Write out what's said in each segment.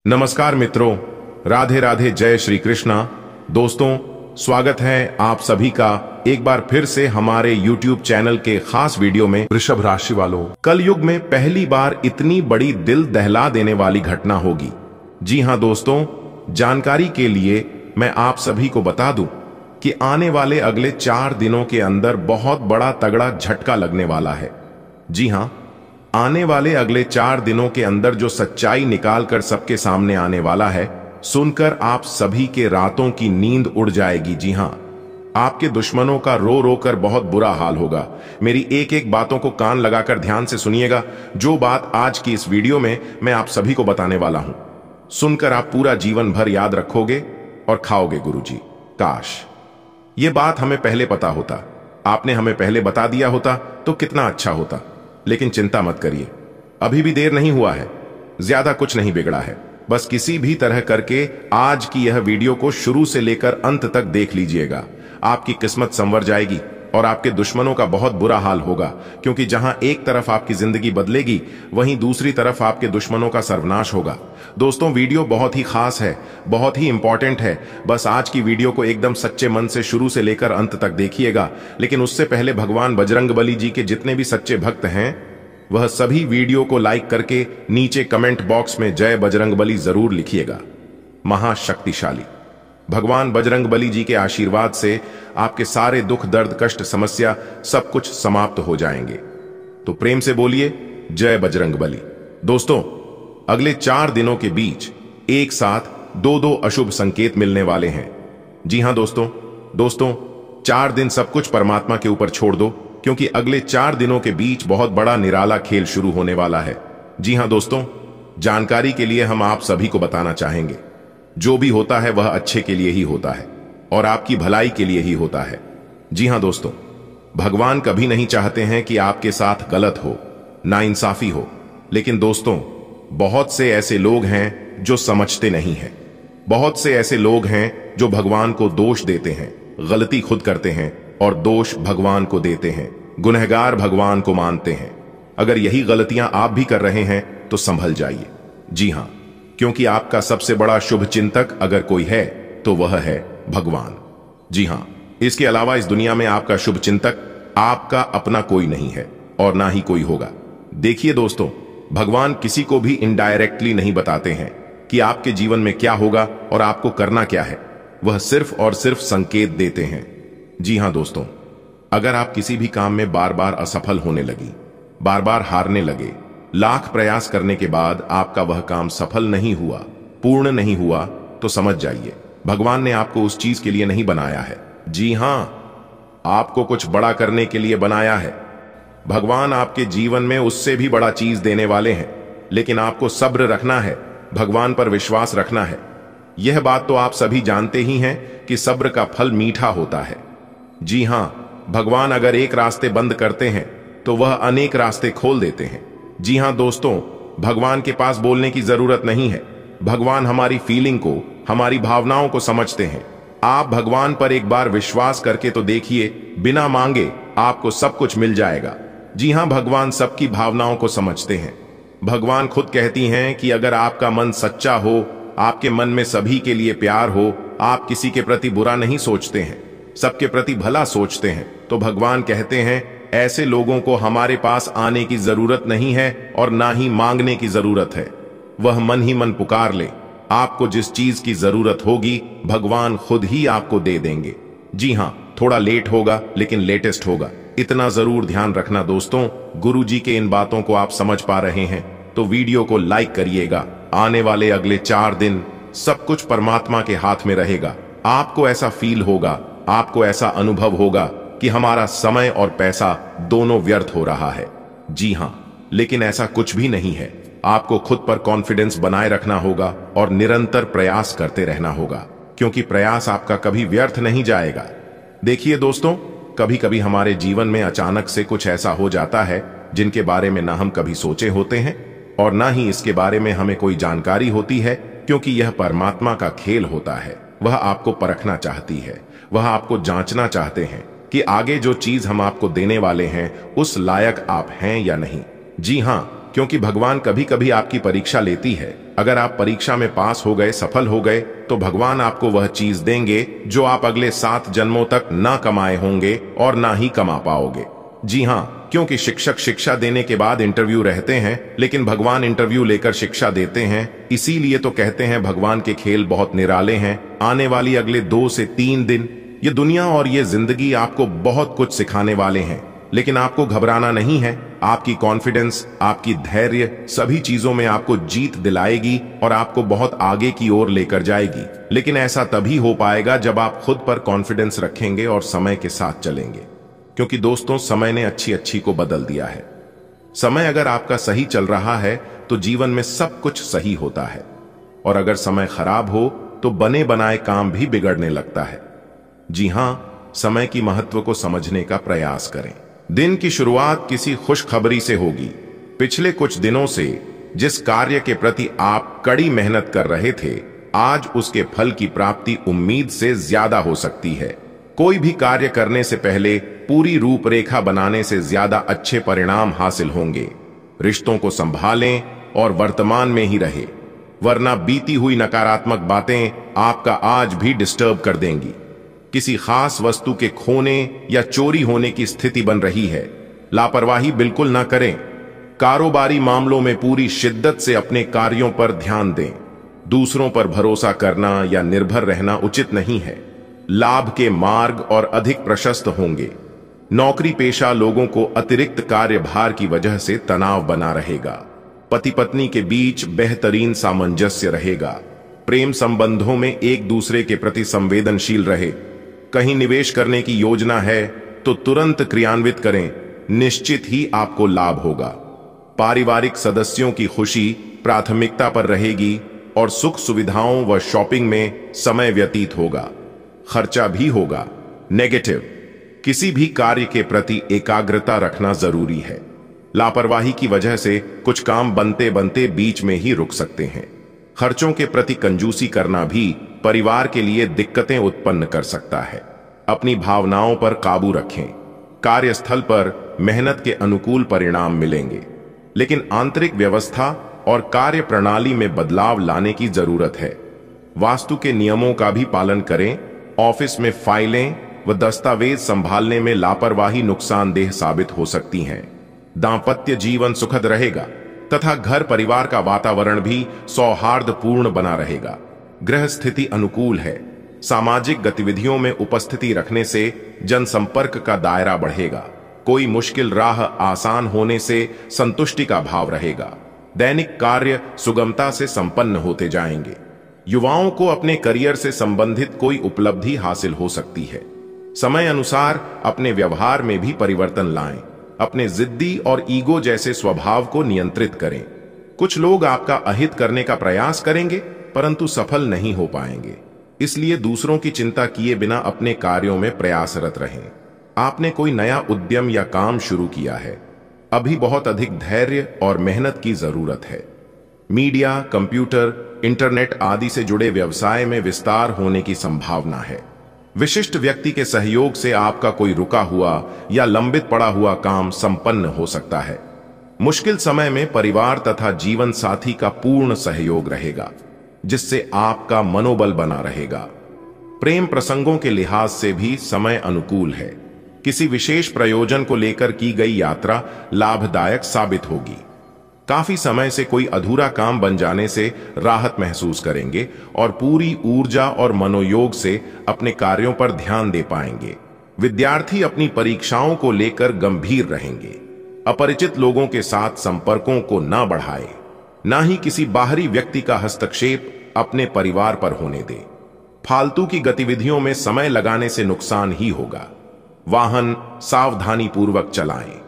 नमस्कार मित्रों, राधे राधे, जय श्री कृष्णा। दोस्तों, स्वागत है आप सभी का एक बार फिर से हमारे YouTube चैनल के खास वीडियो में। वृषभ राशि वालों, कलयुग में पहली बार इतनी बड़ी दिल दहला देने वाली घटना होगी। जी हां दोस्तों, जानकारी के लिए मैं आप सभी को बता दूं कि आने वाले अगले 4 दिनों के अंदर बहुत बड़ा तगड़ा झटका लगने वाला है। जी हां, आने वाले अगले 4 दिनों के अंदर जो सच्चाई निकाल कर सबके सामने आने वाला है, सुनकर आप सभी के रातों की नींद उड़ जाएगी। जी हां, आपके दुश्मनों का रो रो कर बहुत बुरा हाल होगा। मेरी एक एक बातों को कान लगाकर ध्यान से सुनिएगा। जो बात आज की इस वीडियो में मैं आप सभी को बताने वाला हूं, सुनकर आप पूरा जीवन भर याद रखोगे और खाओगे। गुरुजी, काश ये बात हमें पहले पता होता, आपने हमें पहले बता दिया होता तो कितना अच्छा होता। लेकिन चिंता मत करिए, अभी भी देर नहीं हुआ है, ज्यादा कुछ नहीं बिगड़ा है। बस किसी भी तरह करके आज की यह वीडियो को शुरू से लेकर अंत तक देख लीजिएगा। आपकी किस्मत संवर जाएगी और आपके दुश्मनों का बहुत बुरा हाल होगा, क्योंकि जहां एक तरफ आपकी जिंदगी बदलेगी, वहीं दूसरी तरफ आपके दुश्मनों का सर्वनाश होगा। दोस्तों, वीडियो बहुत ही खास है, बहुत ही इंपॉर्टेंट है। बस आज की वीडियो को एकदम सच्चे मन से शुरू से लेकर अंत तक देखिएगा। लेकिन उससे पहले भगवान बजरंगबली जी के जितने भी सच्चे भक्त हैं, वह सभी वीडियो को लाइक करके नीचे कमेंट बॉक्स में जय बजरंगबली जरूर लिखिएगा। महाशक्तिशाली भगवान बजरंगबली जी के आशीर्वाद से आपके सारे दुख, दर्द, कष्ट, समस्या सब कुछ समाप्त हो जाएंगे। तो प्रेम से बोलिए जय बजरंगबली। दोस्तों, अगले 4 दिनों के बीच एक साथ 2 अशुभ संकेत मिलने वाले हैं। जी हां दोस्तों, 4 दिन सब कुछ परमात्मा के ऊपर छोड़ दो, क्योंकि अगले 4 दिनों के बीच बहुत बड़ा निराला खेल शुरू होने वाला है। जी हां दोस्तों, जानकारी के लिए हम आप सभी को बताना चाहेंगे, जो भी होता है वह अच्छे के लिए ही होता है और आपकी भलाई के लिए ही होता है। जी हां दोस्तों, भगवान कभी नहीं चाहते हैं कि आपके साथ गलत हो, नाइंसाफी हो। लेकिन दोस्तों, बहुत से ऐसे लोग हैं जो समझते नहीं हैं। बहुत से ऐसे लोग हैं जो भगवान को दोष देते हैं, गलती खुद करते हैं और दोष भगवान को देते हैं, गुनहगार भगवान को मानते हैं। अगर यही गलतियां आप भी कर रहे हैं तो संभल जाइए। जी हां, क्योंकि आपका सबसे बड़ा शुभ चिंतक अगर कोई है तो वह है भगवान। जी हां, इसके अलावा इस दुनिया में आपका शुभ चिंतक आपका अपना कोई नहीं है और ना ही कोई होगा। देखिए दोस्तों, भगवान किसी को भी इनडायरेक्टली नहीं बताते हैं कि आपके जीवन में क्या होगा और आपको करना क्या है। वह सिर्फ और सिर्फ संकेत देते हैं। जी हां दोस्तों, अगर आप किसी भी काम में बार बार असफल होने लगी, बार बार हारने लगे, लाख प्रयास करने के बाद आपका वह काम सफल नहीं हुआ, पूर्ण नहीं हुआ, तो समझ जाइए भगवान ने आपको उस चीज के लिए नहीं बनाया है। जी हां, आपको कुछ बड़ा करने के लिए बनाया है। भगवान आपके जीवन में उससे भी बड़ा चीज देने वाले हैं, लेकिन आपको सब्र रखना है, भगवान पर विश्वास रखना है। यह बात तो आप सभी जानते ही हैं कि सब्र का फल मीठा होता है। जी हां, भगवान अगर एक रास्ते बंद करते हैं तो वह अनेक रास्ते खोल देते हैं। जी हां दोस्तों, भगवान के पास बोलने की जरूरत नहीं है। भगवान हमारी फीलिंग को, हमारी भावनाओं को समझते हैं। आप भगवान पर एक बार विश्वास करके तो देखिए, बिना मांगे आपको सब कुछ मिल जाएगा। जी हां, भगवान सबकी भावनाओं को समझते हैं। भगवान खुद कहती हैं कि अगर आपका मन सच्चा हो, आपके मन में सभी के लिए प्यार हो, आप किसी के प्रति बुरा नहीं सोचते हैं, सबके प्रति भला सोचते हैं, तो भगवान कहते हैं ऐसे लोगों को हमारे पास आने की जरूरत नहीं है और ना ही मांगने की जरूरत है। वह मन ही मन पुकार ले, आपको जिस चीज की जरूरत होगी भगवान खुद ही आपको दे देंगे। जी हां, थोड़ा लेट होगा लेकिन लेटेस्ट होगा, इतना जरूर ध्यान रखना दोस्तों। गुरु जी के इन बातों को आप समझ पा रहे हैं तो वीडियो को लाइक करिएगा। आने वाले अगले 4 दिन सब कुछ परमात्मा के हाथ में रहेगा। आपको ऐसा फील होगा, आपको ऐसा अनुभव होगा कि हमारा समय और पैसा दोनों व्यर्थ हो रहा है। जी हां, लेकिन ऐसा कुछ भी नहीं है। आपको खुद पर कॉन्फिडेंस बनाए रखना होगा और निरंतर प्रयास करते रहना होगा, क्योंकि प्रयास आपका कभी व्यर्थ नहीं जाएगा। देखिए दोस्तों, कभी कभी हमारे जीवन में अचानक से कुछ ऐसा हो जाता है जिनके बारे में ना हम कभी सोचे होते हैं और ना ही इसके बारे में हमें कोई जानकारी होती है, क्योंकि यह परमात्मा का खेल होता है। वह आपको परखना चाहती है, वह आपको जांचना चाहते हैं कि आगे जो चीज हम आपको देने वाले हैं उस लायक आप हैं या नहीं। जी हां, क्योंकि भगवान कभी कभी आपकी परीक्षा लेती है, अगर आप परीक्षा में पास हो गए, सफल हो गए, तो भगवान आपको वह चीज देंगे जो आप अगले 7 जन्मों तक ना कमाए होंगे और ना ही कमा पाओगे। जी हाँ, क्योंकि शिक्षक शिक्षा देने के बाद इंटरव्यू रहते हैं, लेकिन भगवान इंटरव्यू लेकर शिक्षा देते हैं। इसीलिए तो कहते हैं भगवान के खेल बहुत निराले हैं। आने वाली अगले 2 से 3 दिन ये दुनिया और ये जिंदगी आपको बहुत कुछ सिखाने वाले हैं, लेकिन आपको घबराना नहीं है। आपकी कॉन्फिडेंस, आपकी धैर्य सभी चीजों में आपको जीत दिलाएगी और आपको बहुत आगे की ओर लेकर जाएगी। लेकिन ऐसा तभी हो पाएगा जब आप खुद पर कॉन्फिडेंस रखेंगे और समय के साथ चलेंगे, क्योंकि दोस्तों समय ने अच्छी को बदल दिया है। समय अगर आपका सही चल रहा है तो जीवन में सब कुछ सही होता है, और अगर समय खराब हो तो बने बनाए काम भी बिगड़ने लगता है। जी हां, समय की महत्व को समझने का प्रयास करें। दिन की शुरुआत किसी खुशखबरी से होगी। पिछले कुछ दिनों से जिस कार्य के प्रति आप कड़ी मेहनत कर रहे थे, आज उसके फल की प्राप्ति उम्मीद से ज्यादा हो सकती है। कोई भी कार्य करने से पहले पूरी रूपरेखा बनाने से ज्यादा अच्छे परिणाम हासिल होंगे। रिश्तों को संभालें और वर्तमान में ही रहे, वरना बीती हुई नकारात्मक बातें आपका आज भी डिस्टर्ब कर देंगी। किसी खास वस्तु के खोने या चोरी होने की स्थिति बन रही है, लापरवाही बिल्कुल ना करें। कारोबारी मामलों में पूरी शिद्दत से अपने कार्यों पर ध्यान दें। दूसरों पर भरोसा करना या निर्भर रहना उचित नहीं है। लाभ के मार्ग और अधिक प्रशस्त होंगे। नौकरी पेशा लोगों को अतिरिक्त कार्यभार की वजह से तनाव बना रहेगा। पति पत्नी के बीच बेहतरीन सामंजस्य रहेगा। प्रेम संबंधों में एक दूसरे के प्रति संवेदनशील रहे। कहीं निवेश करने की योजना है तो तुरंत क्रियान्वित करें, निश्चित ही आपको लाभ होगा। पारिवारिक सदस्यों की खुशी प्राथमिकता पर रहेगी और सुख सुविधाओं व शॉपिंग में समय व्यतीत होगा। खर्चा भी होगा। नेगेटिव, किसी भी कार्य के प्रति एकाग्रता रखना जरूरी है। लापरवाही की वजह से कुछ काम बनते बनते बीच में ही रुक सकते हैं। खर्चों के प्रति कंजूसी करना भी परिवार के लिए दिक्कतें उत्पन्न कर सकता है। अपनी भावनाओं पर काबू रखें। कार्यस्थल पर मेहनत के अनुकूल परिणाम मिलेंगे, लेकिन आंतरिक व्यवस्था और कार्य प्रणाली में बदलाव लाने की जरूरत है। वास्तु के नियमों का भी पालन करें। ऑफिस में फाइलें व दस्तावेज संभालने में लापरवाही नुकसानदेह साबित हो सकती हैं। दांपत्य जीवन सुखद रहेगा तथा घर परिवार का वातावरण भी सौहार्दपूर्ण बना रहेगा। ग्रह स्थिति अनुकूल है। सामाजिक गतिविधियों में उपस्थिति रखने से जनसंपर्क का दायरा बढ़ेगा। कोई मुश्किल राह आसान होने से संतुष्टि का भाव रहेगा। दैनिक कार्य सुगमता से संपन्न होते जाएंगे। युवाओं को अपने करियर से संबंधित कोई उपलब्धि हासिल हो सकती है। समय अनुसार अपने व्यवहार में भी परिवर्तन लाएं। अपने जिद्दी और ईगो जैसे स्वभाव को नियंत्रित करें। कुछ लोग आपका अहित करने का प्रयास करेंगे परंतु सफल नहीं हो पाएंगे, इसलिए दूसरों की चिंता किए बिना अपने कार्यों में प्रयासरत रहें। आपने कोई नया उद्यम या काम शुरू किया है, अभी बहुत अधिक धैर्य और मेहनत की जरूरत है। मीडिया, कंप्यूटर, इंटरनेट आदि से जुड़े व्यवसाय में विस्तार होने की संभावना है। विशिष्ट व्यक्ति के सहयोग से आपका कोई रुका हुआ या लंबित पड़ा हुआ काम संपन्न हो सकता है। मुश्किल समय में परिवार तथा जीवन साथी का पूर्ण सहयोग रहेगा, जिससे आपका मनोबल बना रहेगा। प्रेम प्रसंगों के लिहाज से भी समय अनुकूल है। किसी विशेष प्रयोजन को लेकर की गई यात्रा लाभदायक साबित होगी। काफी समय से कोई अधूरा काम बन जाने से राहत महसूस करेंगे और पूरी ऊर्जा और मनोयोग से अपने कार्यों पर ध्यान दे पाएंगे। विद्यार्थी अपनी परीक्षाओं को लेकर गंभीर रहेंगे। अपरिचित लोगों के साथ संपर्कों को न बढ़ाए, ना ही किसी बाहरी व्यक्ति का हस्तक्षेप अपने परिवार पर होने दे। फालतू की गतिविधियों में समय लगाने से नुकसान ही होगा। वाहन सावधानी पूर्वक चलाएं।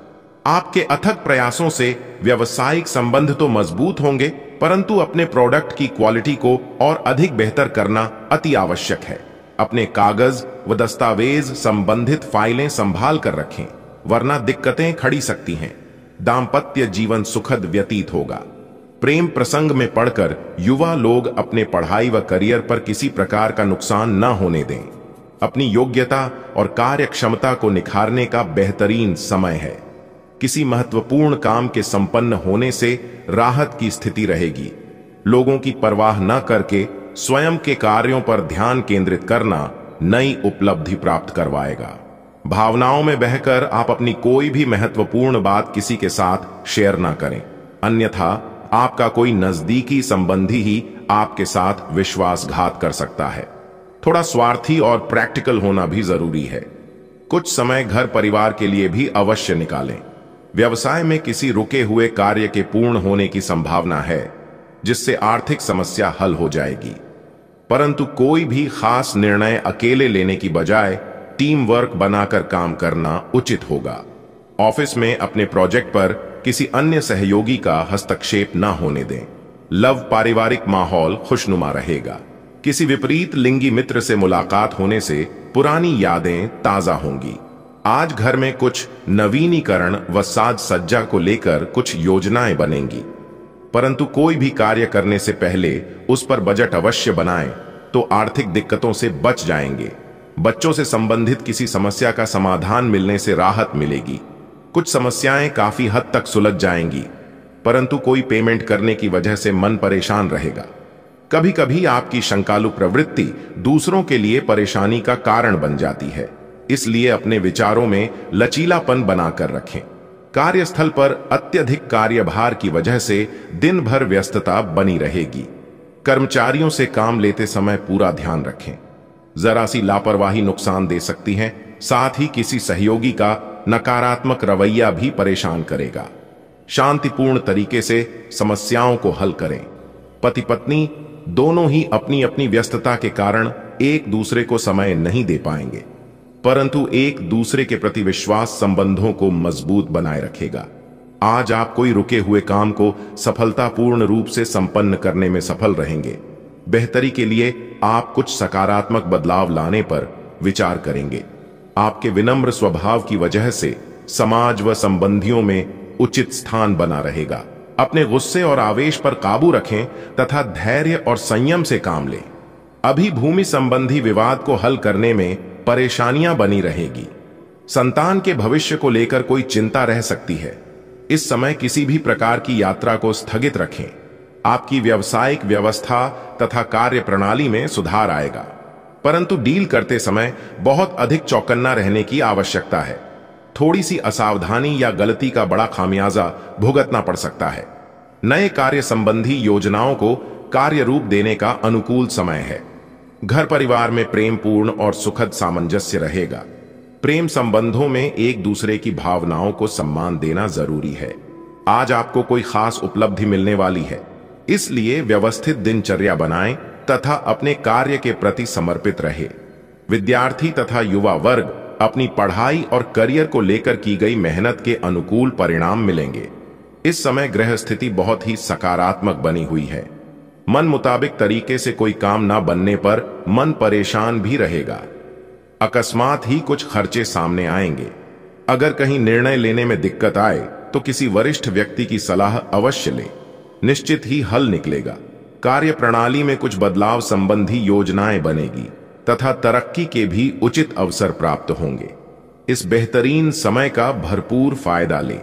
आपके अथक प्रयासों से व्यावसायिक संबंध तो मजबूत होंगे, परंतु अपने प्रोडक्ट की क्वालिटी को और अधिक बेहतर करना अति आवश्यक है। अपने कागज व दस्तावेज संबंधित फाइलें संभाल कर रखें, वरना दिक्कतें खड़ी सकती हैं। दांपत्य जीवन सुखद व्यतीत होगा। प्रेम प्रसंग में पड़कर युवा लोग अपने पढ़ाई व करियर पर किसी प्रकार का नुकसान न होने दें। अपनी योग्यता और कार्य क्षमता को निखारने का बेहतरीन समय है। किसी महत्वपूर्ण काम के संपन्न होने से राहत की स्थिति रहेगी। लोगों की परवाह न करके स्वयं के कार्यों पर ध्यान केंद्रित करना नई उपलब्धि प्राप्त करवाएगा। भावनाओं में बहकर आप अपनी कोई भी महत्वपूर्ण बात किसी के साथ शेयर ना करें, अन्यथा आपका कोई नजदीकी संबंधी ही आपके साथ विश्वासघात कर सकता है। थोड़ा स्वार्थी और प्रैक्टिकल होना भी जरूरी है। कुछ समय घर परिवार के लिए भी अवश्य निकालें। व्यवसाय में किसी रुके हुए कार्य के पूर्ण होने की संभावना है, जिससे आर्थिक समस्या हल हो जाएगी। परंतु कोई भी खास निर्णय अकेले लेने की बजाय टीम वर्क बनाकर काम करना उचित होगा। ऑफिस में अपने प्रोजेक्ट पर किसी अन्य सहयोगी का हस्तक्षेप न होने दें। लव पारिवारिक माहौल खुशनुमा रहेगा। किसी विपरीत लिंगी मित्र से मुलाकात होने से पुरानी यादें ताजा होंगी। आज घर में कुछ नवीनीकरण व साज सज्जा को लेकर कुछ योजनाएं बनेंगी, परंतु कोई भी कार्य करने से पहले उस पर बजट अवश्य बनाएं, तो आर्थिक दिक्कतों से बच जाएंगे। बच्चों से संबंधित किसी समस्या का समाधान मिलने से राहत मिलेगी। कुछ समस्याएं काफी हद तक सुलझ जाएंगी, परंतु कोई पेमेंट करने की वजह से मन परेशान रहेगा। कभी कभी आपकी शंकालु प्रवृत्ति दूसरों के लिए परेशानी का कारण बन जाती है, इसलिए अपने विचारों में लचीलापन बनाकर रखें। कार्यस्थल पर अत्यधिक कार्यभार की वजह से दिन भर व्यस्तता बनी रहेगी। कर्मचारियों से काम लेते समय पूरा ध्यान रखें। जरा सी लापरवाही नुकसान दे सकती है। साथ ही किसी सहयोगी का नकारात्मक रवैया भी परेशान करेगा। शांतिपूर्ण तरीके से समस्याओं को हल करें। पति पत्नी दोनों ही अपनी अपनी व्यस्तता के कारण एक दूसरे को समय नहीं दे पाएंगे, परंतु एक दूसरे के प्रति विश्वास संबंधों को मजबूत बनाए रखेगा। आज आप कोई रुके हुए काम को सफलतापूर्ण रूप से संपन्न करने में सफल रहेंगे। बेहतरी के लिए आप कुछ सकारात्मक बदलाव लाने पर विचार करेंगे। आपके विनम्र स्वभाव की वजह से समाज व संबंधियों में उचित स्थान बना रहेगा। अपने गुस्से और आवेश पर काबू रखें तथा धैर्य और संयम से काम लें। अभी भूमि संबंधी विवाद को हल करने में परेशानियां बनी रहेगी। संतान के भविष्य को लेकर कोई चिंता रह सकती है। इस समय किसी भी प्रकार की यात्रा को स्थगित रखें। आपकी व्यावसायिक व्यवस्था तथा कार्य प्रणाली में सुधार आएगा, परंतु डील करते समय बहुत अधिक चौकन्ना रहने की आवश्यकता है। थोड़ी सी असावधानी या गलती का बड़ा खामियाजा भुगतना पड़ सकता है। नए कार्य संबंधी योजनाओं को कार्य रूप देने का अनुकूल समय है। घर परिवार में प्रेमपूर्ण और सुखद सामंजस्य रहेगा। प्रेम संबंधों में एक दूसरे की भावनाओं को सम्मान देना जरूरी है। आज आपको कोई खास उपलब्धि मिलने वाली है, इसलिए व्यवस्थित दिनचर्या बनाएं तथा अपने कार्य के प्रति समर्पित रहे। विद्यार्थी तथा युवा वर्ग अपनी पढ़ाई और करियर को लेकर की गई मेहनत के अनुकूल परिणाम मिलेंगे। इस समय ग्रह स्थिति बहुत ही सकारात्मक बनी हुई है। मन मुताबिक तरीके से कोई काम ना बनने पर मन परेशान भी रहेगा। अकस्मात ही कुछ खर्चे सामने आएंगे। अगर कहीं निर्णय लेने में दिक्कत आए तो किसी वरिष्ठ व्यक्ति की सलाह अवश्य लें, निश्चित ही हल निकलेगा। कार्य प्रणाली में कुछ बदलाव संबंधी योजनाएं बनेगी तथा तरक्की के भी उचित अवसर प्राप्त होंगे। इस बेहतरीन समय का भरपूर फायदा लें।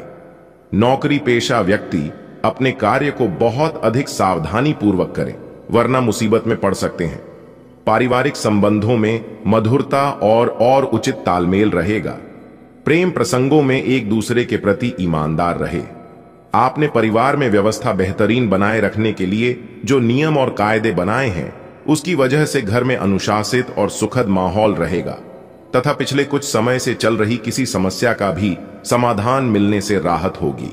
नौकरी पेशा व्यक्ति अपने कार्य को बहुत अधिक सावधानी पूर्वक करें, वरना मुसीबत में पड़ सकते हैं। पारिवारिक संबंधों में मधुरता और उचित तालमेल रहेगा। प्रेम प्रसंगों में एक दूसरे के प्रति ईमानदार रहे। आपने परिवार में व्यवस्था बेहतरीन बनाए रखने के लिए जो नियम और कायदे बनाए हैं, उसकी वजह से घर में अनुशासित और सुखद माहौल रहेगा तथा पिछले कुछ समय से चल रही किसी समस्या का भी समाधान मिलने से राहत होगी।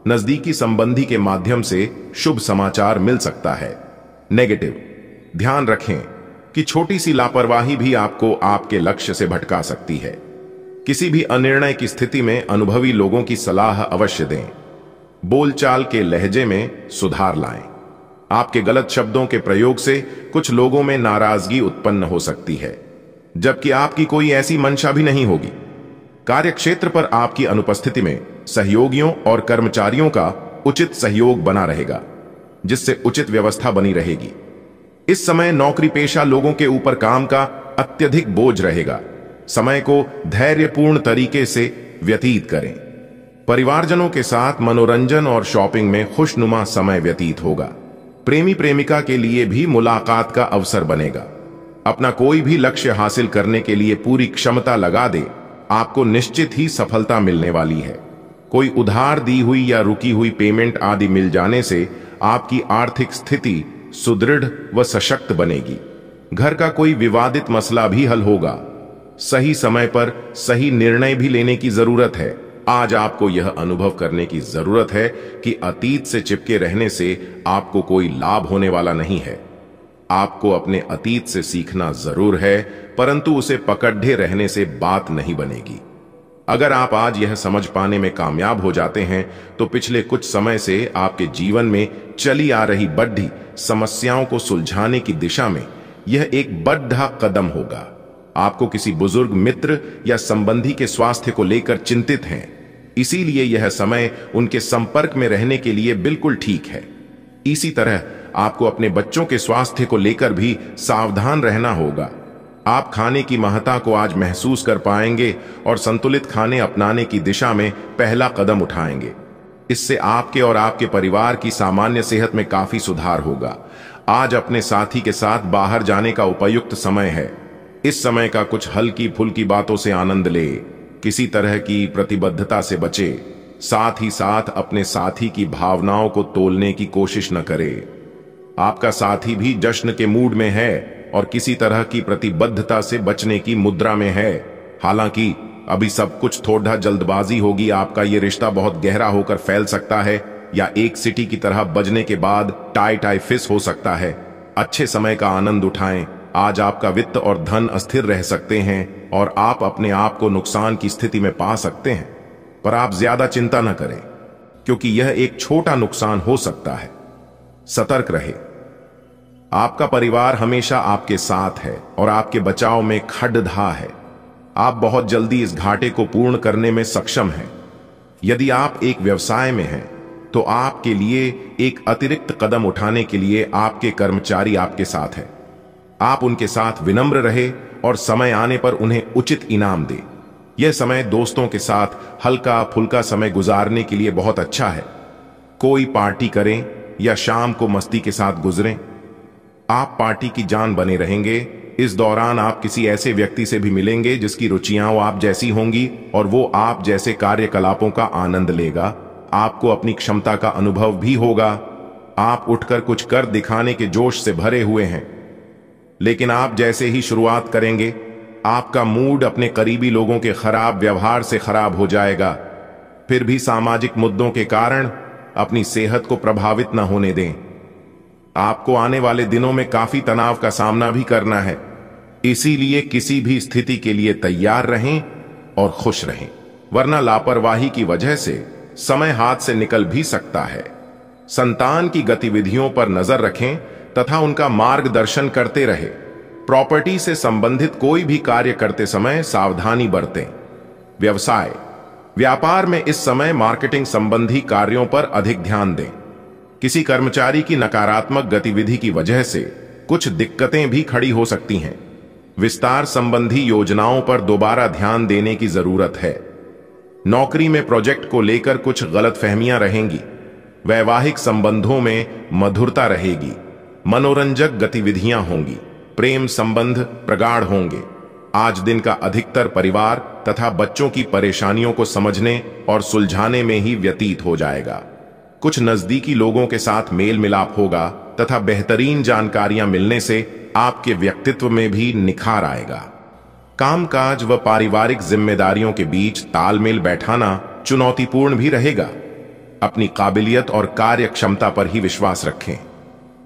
नजदीकी संबंधी के माध्यम से शुभ समाचार मिल सकता है। नेगेटिव, ध्यान रखें कि छोटी सी लापरवाही भी आपको आपके लक्ष्य से भटका सकती है। किसी भी अनिर्णय की स्थिति में अनुभवी लोगों की सलाह अवश्य दें। बोलचाल के लहजे में सुधार लाएं। आपके गलत शब्दों के प्रयोग से कुछ लोगों में नाराजगी उत्पन्न हो सकती है, जबकि आपकी कोई ऐसी मंशा भी नहीं होगी। कार्यक्षेत्र पर आपकी अनुपस्थिति में सहयोगियों और कर्मचारियों का उचित सहयोग बना रहेगा, जिससे उचित व्यवस्था बनी रहेगी। इस समय नौकरी पेशा लोगों के ऊपर काम का अत्यधिक बोझ रहेगा। समय को धैर्यपूर्ण तरीके से व्यतीत करें। परिवारजनों के साथ मनोरंजन और शॉपिंग में खुशनुमा समय व्यतीत होगा। प्रेमी प्रेमिका के लिए भी मुलाकात का अवसर बनेगा। अपना कोई भी लक्ष्य हासिल करने के लिए पूरी क्षमता लगा दे, आपको निश्चित ही सफलता मिलने वाली है। कोई उधार दी हुई या रुकी हुई पेमेंट आदि मिल जाने से आपकी आर्थिक स्थिति सुदृढ़ व सशक्त बनेगी। घर का कोई विवादित मसला भी हल होगा। सही समय पर सही निर्णय भी लेने की जरूरत है। आज आपको यह अनुभव करने की जरूरत है कि अतीत से चिपके रहने से आपको कोई लाभ होने वाला नहीं है। आपको अपने अतीत से सीखना जरूर है, परंतु उसे पकड़े रहने से बात नहीं बनेगी। अगर आप आज यह समझ पाने में कामयाब हो जाते हैं तो पिछले कुछ समय से आपके जीवन में चली आ रही बढ़ती समस्याओं को सुलझाने की दिशा में यह एक बड़ा कदम होगा। आपको किसी बुजुर्ग मित्र या संबंधी के स्वास्थ्य को लेकर चिंतित हैं, इसीलिए यह समय उनके संपर्क में रहने के लिए बिल्कुल ठीक है। इसी तरह आपको अपने बच्चों के स्वास्थ्य को लेकर भी सावधान रहना होगा। आप खाने की महत्ता को आज महसूस कर पाएंगे और संतुलित खाने अपनाने की दिशा में पहला कदम उठाएंगे। इससे आपके और आपके परिवार की सामान्य सेहत में काफी सुधार होगा। आज अपने साथी के साथ बाहर जाने का उपयुक्त समय है। इस समय का कुछ हल्की फुल्की बातों से आनंद ले, किसी तरह की प्रतिबद्धता से बचे, साथ ही साथ अपने साथी की भावनाओं को तोलने की कोशिश न करे। आपका साथी भी जश्न के मूड में है और किसी तरह की प्रतिबद्धता से बचने की मुद्रा में है। हालांकि अभी सब कुछ थोड़ा जल्दबाजी होगी। आपका ये रिश्ता बहुत गहरा होकर फैल सकता है या एक सिटी की तरह बजने के बाद टाई टाई फिस हो सकता है। अच्छे समय का आनंद उठाएं। आज आपका वित्त और धन अस्थिर रह सकते हैं और आप अपने आप को नुकसान की स्थिति में पा सकते हैं, पर आप ज्यादा चिंता न करें क्योंकि यह एक छोटा नुकसान हो सकता है। सतर्क रहे। आपका परिवार हमेशा आपके साथ है और आपके बचाव में खड्डा है। आप बहुत जल्दी इस घाटे को पूर्ण करने में सक्षम हैं। यदि आप एक व्यवसाय में हैं तो आपके लिए एक अतिरिक्त कदम उठाने के लिए आपके कर्मचारी आपके साथ हैं। आप उनके साथ विनम्र रहे और समय आने पर उन्हें उचित इनाम दे। यह समय दोस्तों के साथ हल्का फुल्का समय गुजारने के लिए बहुत अच्छा है। कोई पार्टी करें या शाम को मस्ती के साथ गुजरें। आप पार्टी की जान बने रहेंगे। इस दौरान आप किसी ऐसे व्यक्ति से भी मिलेंगे जिसकी रुचियां आप जैसी होंगी और वो आप जैसे कार्यकलापों का आनंद लेगा। आपको अपनी क्षमता का अनुभव भी होगा। आप उठकर कुछ कर दिखाने के जोश से भरे हुए हैं, लेकिन आप जैसे ही शुरुआत करेंगे आपका मूड अपने करीबी लोगों के खराब व्यवहार से खराब हो जाएगा। फिर भी सामाजिक मुद्दों के कारण अपनी सेहत को प्रभावित न होने दें। आपको आने वाले दिनों में काफी तनाव का सामना भी करना है, इसीलिए किसी भी स्थिति के लिए तैयार रहें और खुश रहें, वरना लापरवाही की वजह से समय हाथ से निकल भी सकता है। संतान की गतिविधियों पर नजर रखें तथा उनका मार्गदर्शन करते रहे। प्रॉपर्टी से संबंधित कोई भी कार्य करते समय सावधानी बरतें। व्यवसाय व्यापार में इस समय मार्केटिंग संबंधी कार्यों पर अधिक ध्यान दें। किसी कर्मचारी की नकारात्मक गतिविधि की वजह से कुछ दिक्कतें भी खड़ी हो सकती हैं। विस्तार संबंधी योजनाओं पर दोबारा ध्यान देने की जरूरत है। नौकरी में प्रोजेक्ट को लेकर कुछ गलतफहमियां रहेंगी। वैवाहिक संबंधों में मधुरता रहेगी। मनोरंजक गतिविधियां होंगी। प्रेम संबंध प्रगाढ़ होंगे। आज दिन का अधिकतर परिवार तथा बच्चों की परेशानियों को समझने और सुलझाने में ही व्यतीत हो जाएगा। कुछ नजदीकी लोगों के साथ मेल मिलाप होगा तथा बेहतरीन जानकारियां मिलने से आपके व्यक्तित्व में भी निखार आएगा। कामकाज व पारिवारिक जिम्मेदारियों के बीच तालमेल बैठाना चुनौतीपूर्ण भी रहेगा। अपनी काबिलियत और कार्य क्षमता पर ही विश्वास रखें।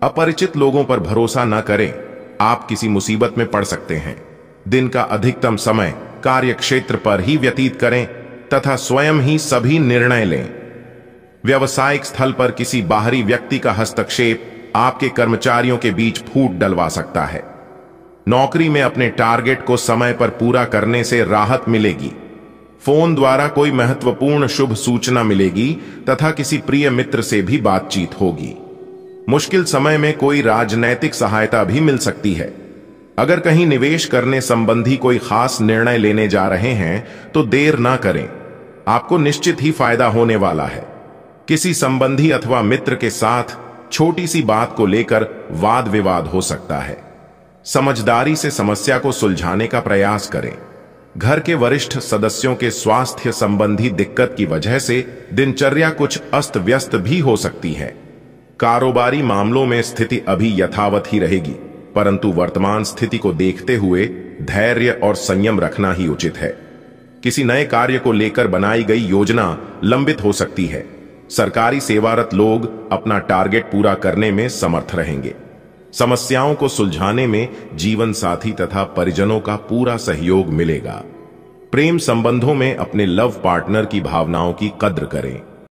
अपरिचित लोगों पर भरोसा न करें, आप किसी मुसीबत में पड़ सकते हैं। दिन का अधिकतम समय कार्य क्षेत्र पर ही व्यतीत करें तथा स्वयं ही सभी निर्णय लें। व्यवसायिक स्थल पर किसी बाहरी व्यक्ति का हस्तक्षेप आपके कर्मचारियों के बीच फूट डलवा सकता है। नौकरी में अपने टारगेट को समय पर पूरा करने से राहत मिलेगी। फोन द्वारा कोई महत्वपूर्ण शुभ सूचना मिलेगी तथा किसी प्रिय मित्र से भी बातचीत होगी। मुश्किल समय में कोई राजनैतिक सहायता भी मिल सकती है। अगर कहीं निवेश करने संबंधी कोई खास निर्णय लेने जा रहे हैं तो देर ना करें, आपको निश्चित ही फायदा होने वाला है। किसी संबंधी अथवा मित्र के साथ छोटी सी बात को लेकर वाद विवाद हो सकता है। समझदारी से समस्या को सुलझाने का प्रयास करें। घर के वरिष्ठ सदस्यों के स्वास्थ्य संबंधी दिक्कत की वजह से दिनचर्या कुछ अस्त व्यस्त भी हो सकती है। कारोबारी मामलों में स्थिति अभी यथावत ही रहेगी, परंतु वर्तमान स्थिति को देखते हुए धैर्य और संयम रखना ही उचित है। किसी नए कार्य को लेकर बनाई गई योजना लंबित हो सकती है। सरकारी सेवारत लोग अपना टारगेट पूरा करने में समर्थ रहेंगे। समस्याओं को सुलझाने में जीवन साथी तथा परिजनों का पूरा सहयोग मिलेगा। प्रेम संबंधों में अपने लव पार्टनर की भावनाओं की कद्र करें।